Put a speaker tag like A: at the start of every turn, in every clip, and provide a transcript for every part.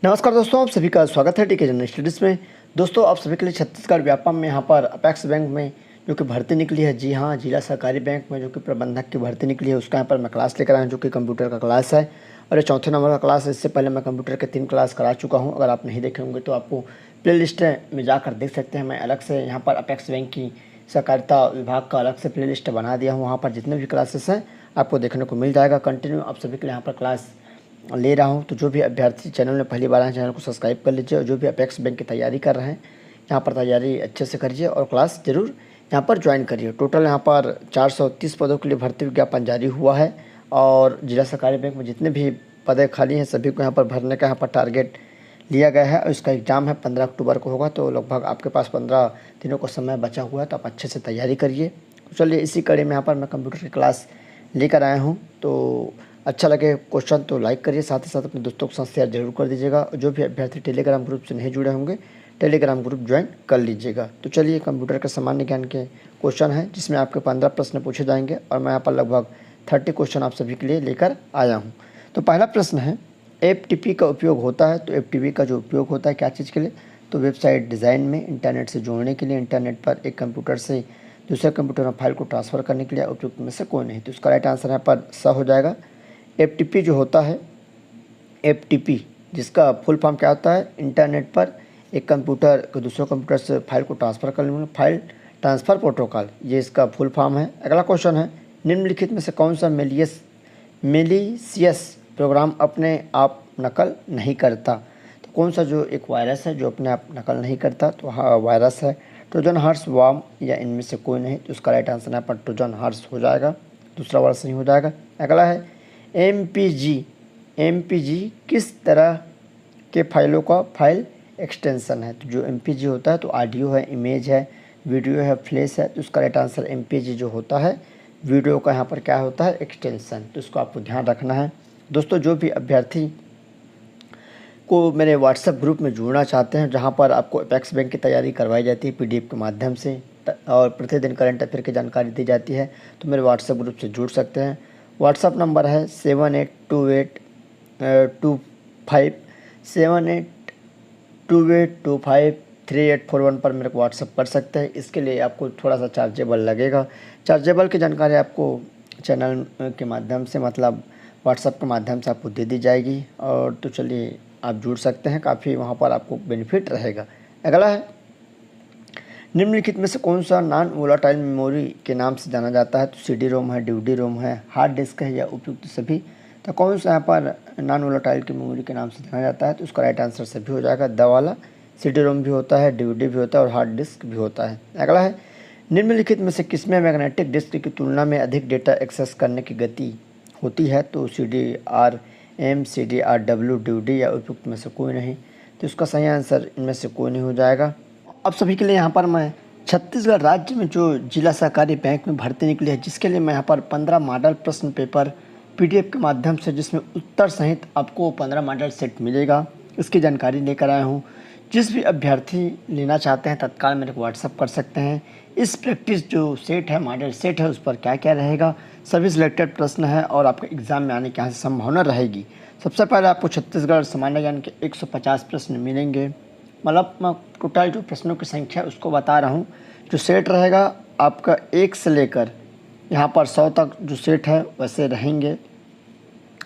A: नमस्कार दोस्तों, आप सभी का स्वागत है टीके जनरल स्टडीज़ में। दोस्तों, आप सभी के लिए छत्तीसगढ़ व्यापम में यहाँ पर अपेक्स बैंक में जो कि भर्ती निकली है, जी हाँ, जिला सहकारी बैंक में जो कि प्रबंधक की भर्ती निकली है, उसका यहाँ पर मैं क्लास लेकर आया हूँ, जो कि कंप्यूटर का क्लास है और ये चौथे नंबर का क्लास है। इससे पहले मैं कंप्यूटर के 3 क्लास करा चुका हूँ। अगर आप नहीं देखे होंगे तो आपको प्ले लिस्ट में जाकर देख सकते हैं। मैं अलग से यहाँ पर अपेक्स बैंक की सहकारिता विभाग का अलग से प्ले लिस्ट बना दिया हूँ। वहाँ पर जितने भी क्लासेस हैं आपको देखने को मिल जाएगा। कंटिन्यू आप सभी के लिए यहाँ पर क्लास ले रहा हूं। तो जो भी अभ्यर्थी चैनल में पहली बार आए, चैनल को सब्सक्राइब कर लीजिए और जो भी अपेक्स बैंक की तैयारी कर रहे हैं यहाँ पर तैयारी अच्छे से करिए और क्लास ज़रूर यहाँ पर ज्वाइन करिए। टोटल यहाँ पर 430 पदों के लिए भर्ती विज्ञापन जारी हुआ है और जिला सहकारी बैंक में जितने भी पदे खाली हैं सभी को यहाँ पर भरने का यहाँ पर टारगेट लिया गया है और इसका एग्ज़ाम है 15 अक्टूबर को होगा। तो लगभग आपके पास 15 दिनों का समय बचा हुआ है, तो आप अच्छे से तैयारी करिए। तो चलिए, इसी कड़ी में यहाँ पर मैं कंप्यूटर की क्लास लेकर आया हूँ। तो अच्छा लगे क्वेश्चन तो लाइक करिए, साथ ही साथ अपने दोस्तों के साथ शेयर जरूर कर दीजिएगा। और जो भी अभ्यर्थी टेलीग्राम ग्रुप से नहीं जुड़े होंगे, टेलीग्राम ग्रुप ज्वाइन कर लीजिएगा। तो चलिए, कंप्यूटर के सामान्य ज्ञान के क्वेश्चन हैं जिसमें आपके 15 प्रश्न पूछे जाएंगे और मैं यहाँ पर लगभग 30 क्वेश्चन आप सभी के लिए लेकर आया हूँ। तो पहला प्रश्न है, FTP का उपयोग होता है। तो FTP का जो उपयोग होता है क्या चीज़ के लिए? तो वेबसाइट डिज़ाइन में, इंटरनेट से जोड़ने के लिए, इंटरनेट पर एक कंप्यूटर से दूसरे कंप्यूटर में फाइल को ट्रांसफ़र करने के लिए उपयुक्त में से कोई नहीं। तो इसका राइट आंसर यहाँ पर स हो जाएगा। FTP जो होता है, FTP जिसका फुल फॉर्म क्या होता है? इंटरनेट पर एक कंप्यूटर को दूसरे कंप्यूटर से फाइल को ट्रांसफ़र करने में फाइल ट्रांसफ़र प्रोटोकॉल, ये इसका फुल फॉर्म है। अगला क्वेश्चन है, निम्नलिखित में से कौन सा मेलिशियस प्रोग्राम अपने आप नकल नहीं करता? तो कौन सा जो एक वायरस है जो अपने आप नकल नहीं करता? तो हाँ, वायरस है ट्रोजन हॉर्स, वर्म या इनमें से कोई नहीं। तो उसका राइट आंसर यहाँ पर ट्रोजन हॉर्स हो जाएगा, दूसरा वर्ड सही हो जाएगा। अगला है, MPG किस तरह के फाइलों का फाइल एक्सटेंशन है? तो जो MPG होता है तो ऑडियो है, इमेज है, वीडियो है, फ्लैश है। तो उसका राइट आंसर MPG जो होता है वीडियो का यहाँ पर क्या होता है? एक्सटेंशन। तो इसको आपको ध्यान रखना है। दोस्तों, जो भी अभ्यर्थी को मेरे व्हाट्सएप ग्रुप में जुड़ना चाहते हैं जहाँ पर आपको अपेक्स बैंक की तैयारी करवाई जाती है PDF के माध्यम से और प्रतिदिन करंट अफेयर की जानकारी दी जाती है, तो मेरे व्हाट्सएप ग्रुप से जुड़ सकते हैं। व्हाट्सएप नंबर है 782825 पर मेरे को व्हाट्सएप कर सकते हैं। इसके लिए आपको थोड़ा सा चार्जेबल लगेगा। चार्जेबल की जानकारी आपको चैनल के माध्यम से, मतलब व्हाट्सएप के माध्यम से आपको दे दी जाएगी। और तो चलिए, आप जुड़ सकते हैं, काफ़ी वहाँ पर आपको बेनिफिट रहेगा। अगला है, निम्नलिखित में से कौन सा नॉन वोलाटाइल मेमोरी के नाम से जाना जाता है? तो CD-ROM है, DVD-ROM है, हार्ड डिस्क है या उपयुक्त सभी? तो कौन सा यहाँ पर नॉन वोलाटाइल की मेमोरी के नाम से जाना जाता है? तो उसका राइट आंसर सभी हो जाएगा। द वाला CD-ROM भी होता है, DVD भी होता है और हार्ड डिस्क भी होता है। अगला है, निम्नलिखित में से किसमें मैग्नेटिक डिस्क की तुलना में अधिक डेटा एक्सेस करने की गति होती है? तो CD-RM, CD-RW, DVD या उपयुक्त में से कोई नहीं। तो इसका सही आंसर इनमें से कोई नहीं हो जाएगा। अब सभी के लिए यहाँ पर मैं छत्तीसगढ़ राज्य में जो जिला सहकारी बैंक में भर्ती निकली है, जिसके लिए मैं यहाँ पर 15 मॉडल प्रश्न पेपर PDF के माध्यम से, जिसमें उत्तर सहित आपको 15 मॉडल सेट मिलेगा, इसकी जानकारी लेकर आया हूँ। जिस भी अभ्यर्थी लेना चाहते हैं तत्काल मेरे को व्हाट्सअप कर सकते हैं। इस प्रैक्टिस जो सेट है, मॉडल सेट है, उस पर क्या क्या रहेगा, सभी सिलेक्टेड प्रश्न है और आपके एग्ज़ाम में आने की यहाँ से संभावना रहेगी। सबसे पहले आपको छत्तीसगढ़ सामान्य ज्ञान के 150 प्रश्न मिलेंगे। मतलब मैं टोटल जो प्रश्नों की संख्या उसको बता रहा हूँ। जो सेट रहेगा आपका 1 से लेकर यहाँ पर 100 तक जो सेट है वैसे रहेंगे,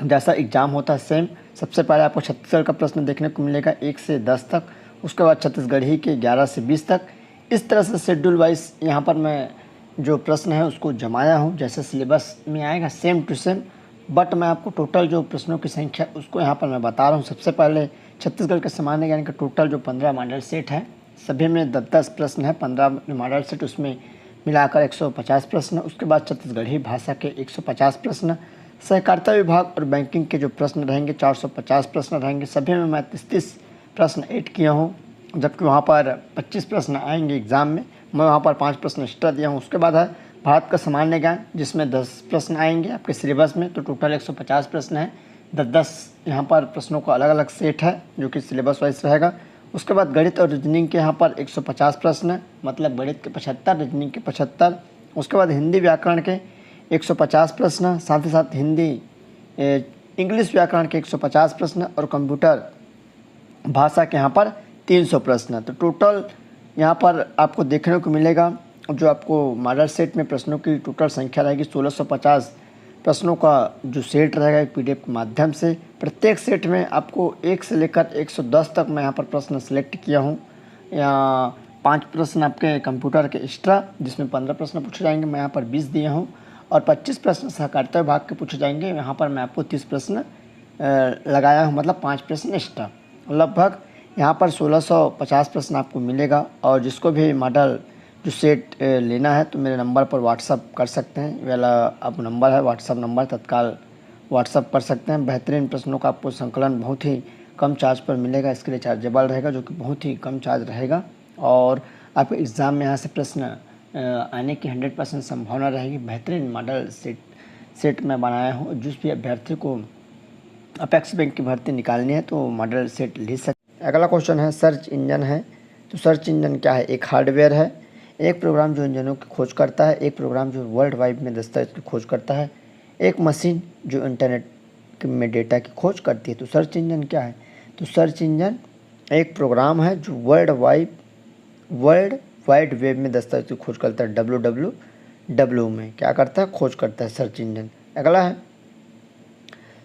A: जैसा एग्ज़ाम होता है सेम। सबसे पहले आपको छत्तीसगढ़ का प्रश्न देखने को मिलेगा 1 से 10 तक, उसके बाद छत्तीसगढ़ी के 11 से 20 तक। इस तरह से शेड्यूल वाइज यहाँ पर मैं जो प्रश्न है उसको जमाया हूँ, जैसे सिलेबस में आएगा सेम टू सेम। बट मैं आपको टोटल जो प्रश्नों की संख्या उसको यहाँ पर मैं बता रहा हूँ। सबसे पहले छत्तीसगढ़ के सामान्य ज्ञान का टोटल जो 15 मॉडल सेट है, सभी में 10-10 प्रश्न है। 15 मॉडल सेट, उसमें मिलाकर 150 प्रश्न। उसके बाद छत्तीसगढ़ी भाषा के 150 प्रश्न, सहकारिता विभाग और बैंकिंग के जो प्रश्न रहेंगे 450 प्रश्न रहेंगे। सभी में मैं 30-30 प्रश्न ऐड किया हूँ, जबकि वहाँ पर 25 प्रश्न आएंगे एग्ज़ाम में, मैं वहाँ पर 5 प्रश्न एक्स्ट्रा दिया हूँ। उसके बाद है भारत का सामान्य ज्ञान, जिसमें 10 प्रश्न आएंगे आपके सिलेबस में, तो टोटल 150 प्रश्न है। 10-10 यहाँ पर प्रश्नों का अलग अलग सेट है जो कि सिलेबस वाइज रहेगा। उसके बाद गणित और रीजनिंग के यहाँ पर 150 प्रश्न है, मतलब गणित के 75, रीजनिंग के 75। उसके बाद हिंदी व्याकरण के 150 प्रश्न, साथ ही साथ हिंदी इंग्लिश व्याकरण के 150 प्रश्न और कंप्यूटर भाषा के यहाँ पर 300 प्रश्न। तो टोटल यहाँ पर आपको देखने को मिलेगा जो आपको मॉडल सेट में प्रश्नों की टोटल संख्या रहेगी 1650 प्रश्नों का जो सेट रहेगा एक PDF के माध्यम से। प्रत्येक सेट में आपको 1 से लेकर 110 तक मैं यहाँ पर प्रश्न सेलेक्ट किया हूँ। या 5 प्रश्न आपके कंप्यूटर के एक्स्ट्रा जिसमें 15 प्रश्न पूछे जाएंगे, मैं यहाँ पर 20 दिया हूँ। और 25 प्रश्न सहकारिता विभाग के पूछे जाएंगे, यहाँ पर मैं आपको 30 प्रश्न लगाया हूँ, मतलब 5 प्रश्न एक्स्ट्रा। लगभग यहाँ पर 1650 प्रश्न आपको मिलेगा। और जिसको भी मॉडल जो सेट लेना है तो मेरे नंबर पर व्हाट्सअप कर सकते हैं। वाला अब नंबर है व्हाट्सअप नंबर, तत्काल व्हाट्सअप कर सकते हैं। बेहतरीन प्रश्नों का आपको संकलन बहुत ही कम चार्ज पर मिलेगा, इसके लिए चार्जेबल रहेगा, जो कि बहुत ही कम चार्ज रहेगा। और आपके एग्ज़ाम में यहाँ से प्रश्न आने की 100% संभावना रहेगी। बेहतरीन मॉडल सेट मैं बनाया हूँ। जिस भी अभ्यर्थी को अपेक्स बैंक की भर्ती निकालनी है तो मॉडल सेट ले सकते। अगला क्वेश्चन है सर्च इंजन है। तो सर्च इंजन क्या है? एक हार्डवेयर है, एक प्रोग्राम जो इंजनों की खोज करता है, एक प्रोग्राम जो वर्ल्ड वाइड में दस्तावेज की खोज करता है, एक मशीन जो इंटरनेट में डेटा की खोज करती है। तो सर्च इंजन क्या है? तो सर्च इंजन एक प्रोग्राम है जो वर्ल्ड वाइड वेब में दस्तावेज की खोज करता है। www में क्या करता है? खोज करता है सर्च इंजन। अगला है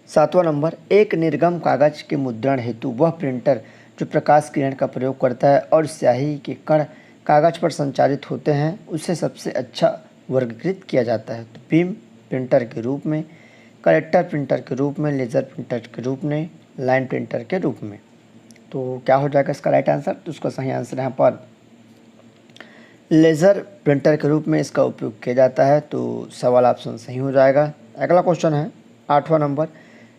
A: 7वां नंबर, एक निर्गम कागज के मुद्रण हेतु वह प्रिंटर जो प्रकाश किरण का प्रयोग करता है और स्याही के कण कागज पर संचालित होते हैं उसे सबसे अच्छा वर्गीकृत किया जाता है। तो बीम प्रिंटर के रूप में, कलेक्टर प्रिंटर के रूप में, लेज़र प्रिंटर के रूप में, लाइन प्रिंटर के रूप में। तो क्या हो जाएगा इसका राइट आंसर? तो उसका सही आंसर यहाँ पर लेज़र प्रिंटर के रूप में इसका उपयोग किया जाता है। तो सवाल ऑप्शन सही हो जाएगा। अगला क्वेश्चन है 8वां नंबर,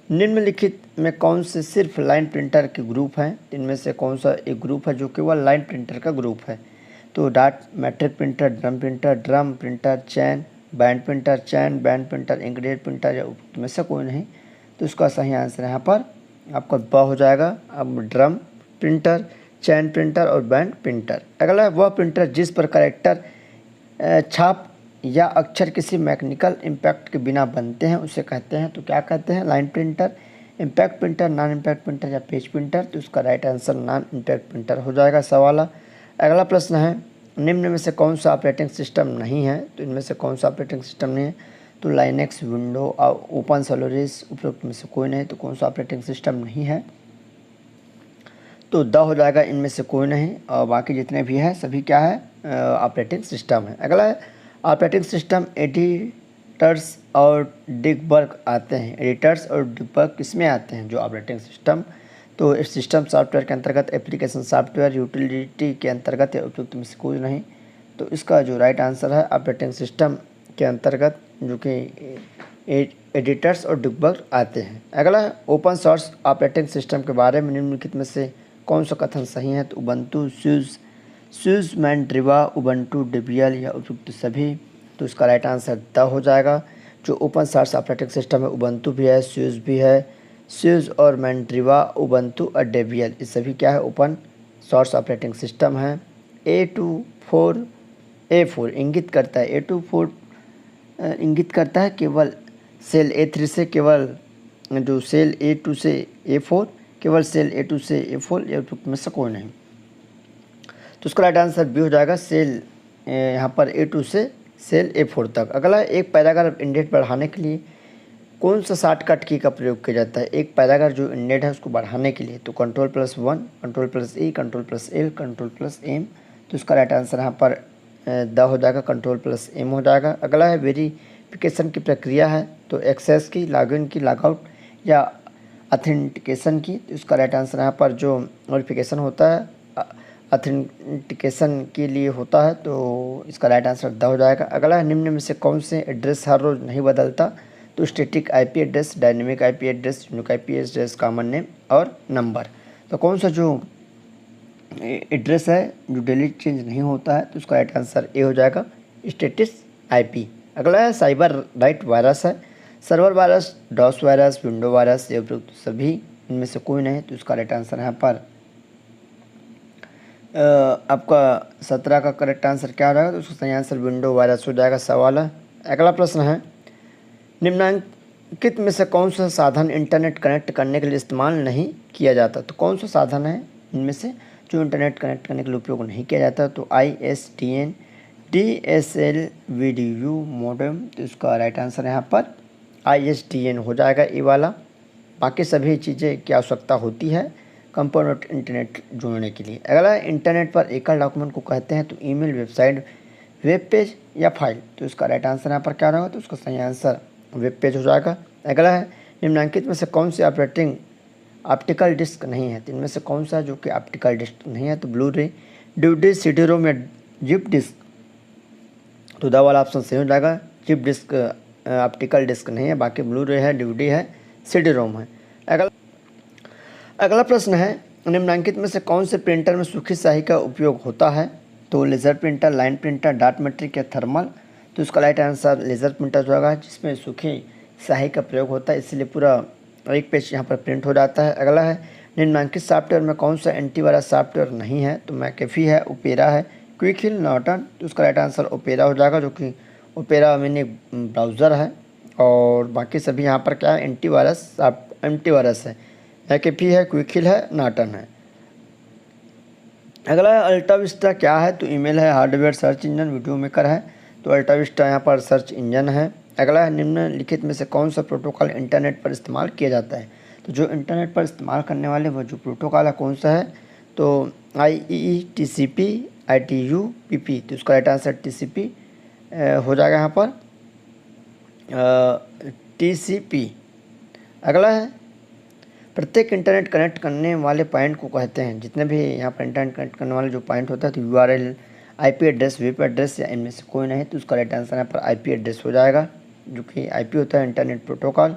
A: निम्नलिखित में कौन से सिर्फ लाइन प्रिंटर के ग्रुप हैं? इनमें से कौन सा एक ग्रुप है जो केवल लाइन प्रिंटर का ग्रुप है? तो dot matrix printer, drum printer, chain band printer, chain band printer, inkjet printer, या उपयुक्त में से कोई नहीं। तो इसका सही आंसर यहाँ पर आपका ब हो जाएगा। अब ड्रम प्रिंटर, चैन प्रिंटर और बैंड प्रिंटर। अगला है वह प्रिंटर जिस पर कैरेक्टर, छाप या अक्षर किसी मैकेनिकल इम्पैक्ट के बिना बनते हैं उसे कहते हैं। तो क्या कहते हैं? Line printer, impact printer, non impact printer या पेज प्रिंटर। तो इसका right answer non impact printer हो जाएगा सवाल। अगला प्रश्न है निम्न में से कौन सा ऑपरेटिंग सिस्टम नहीं है? तो इनमें से कौन सा ऑपरेटिंग सिस्टम नहीं है? तो लाइनेक्स, विंडो और ओपन सोलारिस, उपरोक्त में से कोई नहीं। तो कौन सा ऑपरेटिंग सिस्टम नहीं है? तो द हो जाएगा इनमें से कोई नहीं। और बाकी जितने भी हैं सभी क्या है? ऑपरेटिंग सिस्टम है। अगला है ऑपरेटिंग सिस्टम एडिटर्स और डिबगर आते हैं। एडिटर्स और डिबगर किसमें आते हैं? जो ऑपरेटिंग सिस्टम। तो इस सिस्टम सॉफ्टवेयर के अंतर्गत, एप्लीकेशन सॉफ्टवेयर, यूटिलिटी के अंतर्गत या उपयुक्त में से कोई नहीं। तो इसका जो राइट आंसर है ऑपरेटिंग सिस्टम के अंतर्गत जो कि एडिटर्स और डिबगर आते हैं। अगला है ओपन सोर्स ऑपरेटिंग सिस्टम के बारे में निम्नलिखित में से कौन सा कथन सही है? तो उबंटू, स्यूज, मैंड्रिवा, उबंटू, डेबियन या उपयुक्त सभी। तो इसका राइट आंसर द हो जाएगा। जो ओपन सोर्स ऑपरेटिंग सिस्टम है उबंटू भी है, स्यूज भी है। स्यूज और मैंड्रिवा, उबंटू और डेबियन ये सभी क्या है? ओपन सोर्स ऑपरेटिंग सिस्टम है। A4 इंगित करता है, A24 इंगित करता है केवल सेल A3 से, केवल जो सेल A2 से A4, केवल सेल A2 से A4 या में से कोई नहीं। तो उसका राइट आंसर बी हो जाएगा, सेल यहाँ पर A2 से सेल A4 तक। अगला एक पैराग्राफ इंडेट बढ़ाने के लिए कौन सा शॉर्टकट की का प्रयोग किया जाता है? एक पैराग्राफ जो इंडेट है उसको बढ़ाने के लिए तो Ctrl+1, Ctrl+E, Ctrl+L, Ctrl+M। तो इसका राइट आंसर यहाँ पर द हो जाएगा, Ctrl+M हो जाएगा। अगला है वेरिफिकेशन की प्रक्रिया है तो एक्सेस की, लॉगिन की, लॉगआउट या ऑथेंटिकेशन की। तो इसका राइट आंसर यहाँ पर जो वेरिफिकेशन होता है ऑथेंटिकेशन के लिए होता है। तो इसका राइट आंसर द हो जाएगा। अगला है निम्न में से कौन से एड्रेस हर रोज़ नहीं बदलता? तो static IP address, dynamic IP address, unique IP address, common name और नंबर। तो कौन सा जो एड्रेस है जो डेली चेंज नहीं होता है? तो उसका राइट आंसर ए हो जाएगा, स्टैटिक IP। अगला है साइबर राइट वायरस है, server virus, DOS virus, window virus या उपयुक्त सभी इनमें से कोई नहीं। तो उसका राइट आंसर यहाँ पर आपका 17 का करेक्ट आंसर क्या हो जाएगा? तो उसका सही आंसर विंडो वायरस हो जाएगा सवाल है। अगला प्रश्न है निम्नलिखित में से कौन सा साधन इंटरनेट कनेक्ट करने के लिए इस्तेमाल नहीं किया जाता? तो कौन सा साधन है इनमें से जो इंटरनेट कनेक्ट करने के लिए उपयोग नहीं किया जाता? तो ISDN, DSL वीडियो मॉडेम। तो इसका राइट आंसर यहाँ पर ISDN हो जाएगा ये वाला। बाकी सभी चीज़ें की आवश्यकता होती है कंपोनेंट इंटरनेट जोड़ने के लिए। अगला इंटरनेट पर एकल डॉक्यूमेंट को कहते हैं? तो ईमेल, वेबसाइट, वेब पेज या फाइल। तो इसका राइट आंसर यहाँ पर क्या रहेगा? तो उसका सही आंसर वेब पेज हो जाएगा। अगला है निम्नलिखित में से कौन सी ऑपरेटिंग ऑप्टिकल डिस्क नहीं है? तो इनमें से कौन सा जो कि ऑप्टिकल डिस्क नहीं है? तो ब्लू रे, DVD, CD रोम या जिप डिस्क। तो द वाला ऑप्शन सही हो जाएगा। जिप डिस्क ऑप्टिकल डिस्क नहीं है, बाकी ब्लू रे है, DVD है, CD रोम है। अगला प्रश्न है निम्नलिखित में से कौन से प्रिंटर में सूखी स्याही का उपयोग होता है? तो laser printer, line printer, dot matric या थर्मल। तो इसका राइट आंसर लेज़र प्रिंटर होगा जिसमें सूखी स्याही का प्रयोग होता है, इसलिए पूरा एक पेज यहाँ पर प्रिंट हो जाता है। अगला है निम्नलिखित सॉफ्टवेयर में कौन सा एंटीवायरस सॉफ्टवेयर नहीं है? तो मैकेफी है, ओपेरा है, क्विक हिल, नॉर्टन। तो उसका राइट आंसर ओपेरा हो जाएगा, जो कि ओपेरा मिनी ब्राउज़र है। और बाकी सभी यहाँ पर क्या है? एंटीवायरस है। मैकेफी है, क्विक हिल है, नॉर्टन है। अगला है अल्टा विस्टा क्या है? तो ईमेल है, hardware, search engine, video maker है। तो अल्टा विस्टा यहाँ पर सर्च इंजन है। अगला है निम्नलिखित में से कौन सा प्रोटोकॉल इंटरनेट पर इस्तेमाल किया जाता है? तो जो इंटरनेट पर इस्तेमाल करने वाले वो जो प्रोटोकॉल है कौन सा है? तो IEEE, TCP, ITU, PP। तो उसका राइट आंसर TCP हो जाएगा यहाँ पर, TCP। अगला है प्रत्येक इंटरनेट कनेक्ट करने वाले पॉइंट को कहते हैं? जितने भी यहाँ पर इंटरनेट कनेक्ट करने वाले जो पॉइंट होता है, तो URL, IP address, web address या इनमें से कोई नहीं। तो उसका राइट आंसर यहाँ पर IP एड्रेस हो जाएगा, जो कि IP होता है इंटरनेट प्रोटोकॉल।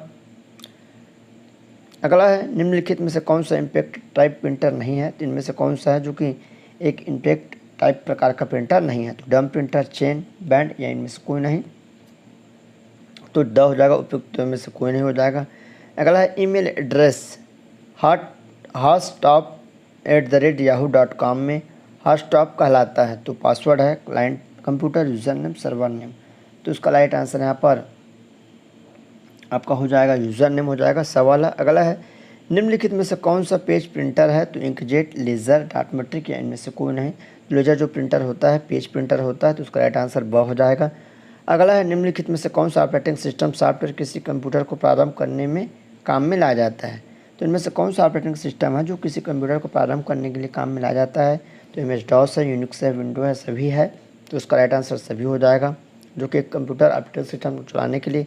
A: अगला है निम्नलिखित में से कौन सा इम्पैक्ट टाइप प्रिंटर नहीं है? तो इनमें से कौन सा है जो कि एक इम्पैक्ट टाइप प्रकार का प्रिंटर नहीं है? तो डम प्रिंटर, चेन, बैंड या इनमें से कोई नहीं। तो ड हो जाएगा, उपयुक्त में से कोई नहीं हो जाएगा। अगला है ईमेल एड्रेस hotstop@yahoo.com में हॉटस्टॉप कहलाता है। तो पासवर्ड है client computer, user name, server name. तो उसका राइट आंसर यहाँ पर आपका हो जाएगा यूज़र नेम हो जाएगा। सवाल है अगला है निम्नलिखित में से कौन सा पेज प्रिंटर है? तो इंकजेट, लेज़र, डॉट मैट्रिक या इनमें से कोई नहीं। लेज़र जो प्रिंटर होता है पेज प्रिंटर होता है, तो उसका राइट आंसर ब हो जाएगा। अगला है निम्नलिखित में से कौन सा ऑपरेटिंग सिस्टम सॉफ्टवेयर किसी कंप्यूटर को प्रारंभ करने में काम में लाया जाता है? तो इनमें से कौन सा ऑपरेटिंग सिस्टम है जो किसी कंप्यूटर को प्रारंभ करने के लिए काम में लाया जाता है? तो MS-DOS है, यूनिक्स है, विंडो है, सभी है। तो उसका राइट आंसर सभी हो जाएगा, जो कि कंप्यूटर ऑपरेटिंग सिस्टम को चलाने के लिए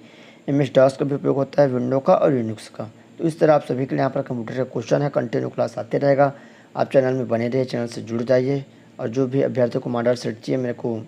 A: MS-DOS का भी उपयोग होता है, विंडो का और यूनिक्स का। तो इस तरह आप सभी के लिए यहाँ पर कंप्यूटर का क्वेश्चन है, कंटिन्यू क्लास आते रहेगा। आप चैनल में बने रहिए, चैनल से जुड़ जाइए। और जो भी अभ्यर्थियों को मॉडल सेट चाहिए मेरे को